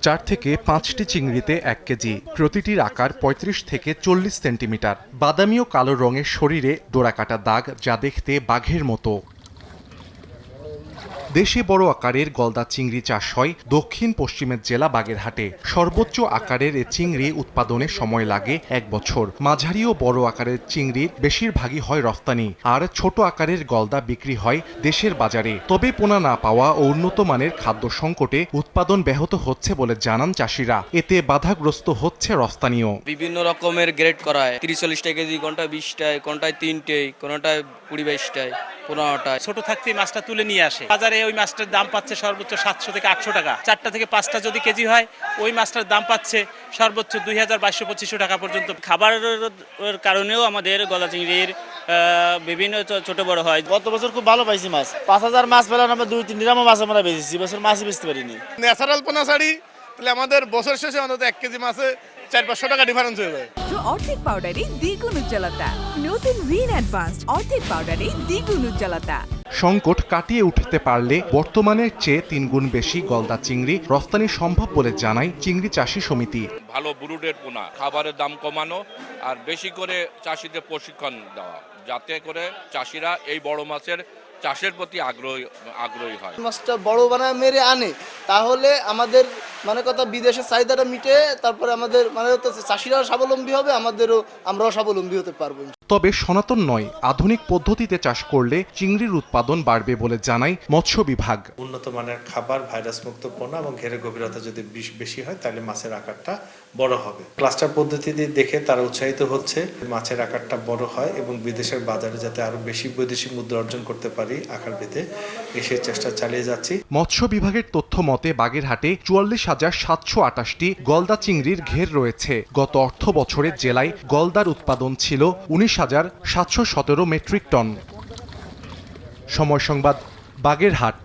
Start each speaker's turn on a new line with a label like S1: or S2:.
S1: 4 থেকে 5টি চিংড়িতে 1 কেজি, প্রতিটির আকার 35 থেকে 40 সেন্টিমিটার। বাদামি ও কালো রঙের শরীরে ডোরাকাটা দাগ, যা দেখতে বাঘের মতো। দেশে বড় আকারের গলদা চিংড়ি চাষ হয় দক্ষিণ পশ্চিমের জেলা বাগেরহাটে। সর্বোচ্চ আকারের এ চিংড়ি উৎপাদনে সময় লাগে 1 বছর। মাঝারি ও বড় আকারের চিংড়ির বেশিরভাগই হয় রফতানি, আর ছোট আকারের গলদা বিক্রি হয় দেশের বাজারে। তবে পোনা না পাওয়া ও উন্নত মানের খাদ্য সংকটে উৎপাদন ব্যাহত হচ্ছে বলে জানান চাষিরা। এতে বাধাগ্রস্ত হচ্ছে রফতানিও।
S2: বিভিন্ন রকমের গ্রেড করা হয়, 30-40 টাকা কেজি, কোনটায় 20 টাকা, কোনটায় 3 কোনটায় 20-22 টাকা, 15
S3: ছোট থাকতে মাছটা তুলে নিয়ে আসে বাজারে। ওই মাছটার দাম পাচ্ছে সর্বোচ্চ 700 থেকে 800 টাকা। 4টা থেকে 5টা যদি কেজি হয়, ওই মাছটার দাম পাচ্ছে সর্বোচ্চ 2200-2500 টাকা পর্যন্ত।
S4: খাবারের কারণেও আমাদের গলদা চিংড়ির বিভিন্ন ছোট বড় হয়।
S5: গত বছর খুব ভালো পাইছি মাছ, 5000 মাছ পেলাম, আমরা 2-3 গ্রাম মাছ আমরা বেচেছি। বছর মাছই বেচতে পারিনি।
S6: ন্যাচারাল পোনা ছাড়ি তাহলে আমাদের বছর শেষে অন্তত 1 কেজি মাছে 400-500 টাকা ডিফারেন্স হয়ে যায়।
S7: অর্ধেক পাউডারে দ্বিগুণ উজ্জ্বলতা। নতুন রিন অ্যাডভান্সড অর্ধেক পাউডারে দ্বিগুণ উজ্জ্বলতা।
S1: সংকট কাটিয়ে উঠতে পারলে বর্তমানের চেয়ে 3 গুণ বেশি গলদা চিংড়ি রফতানি সম্ভব বলে জানায় চিংড়ি চাষী সমিতি।
S8: ভালো ব্রুডের পোনা, খাবারের দাম কমানো আর বেশি করে চাষিদের প্রশিক্ষণ দেওয়া, যাতে করে চাষিরা এই বড় মাছের চাষের প্রতি আগ্রহী হয়।
S5: মাছটা বড় বানায় মেরে আনে, তাহলে আমাদের মানে কথা বিদেশের চাহিদাটা মিটে, তারপরে আমাদের মানে চাষিরাও স্বাবলম্বী হবে, আমরাও স্বাবলম্বী হতে পারবো।
S1: তবে সনাতন নয়, আধুনিক পদ্ধতিতে চাষ করলে চিংড়ির উৎপাদন বাড়বে বলে জানায় মৎস্য বিভাগ।
S9: উন্নত মানের খাবার, ভাইরাস মুক্ত পোনা এবং ঘেরের গভীরতা যদি বেশি হয়, তাহলে মাছের আকারটা বড় হবে। ক্লাস্টার পদ্ধতিতে দেখে তারা উৎসাহিত হচ্ছে মাছের আকারটা বড় হয় এবং বিদেশের বাজারে যাতে আরো বেশি বৈদেশিক মুদ্রা অর্জন করতে পারি আকার ভেদে, সেই চেষ্টা চালিয়ে যাচ্ছি।
S1: মৎস্য বিভাগের তথ্য মতে বাগেরহাটে 44,728টি গলদা চিংড়ির ঘের রয়েছে। গত অর্থ বছরে জেলায় গলদার উৎপাদন ছিল 19,717 মেট্রিক টন। সময় সংবাদ, বাগেরহাট।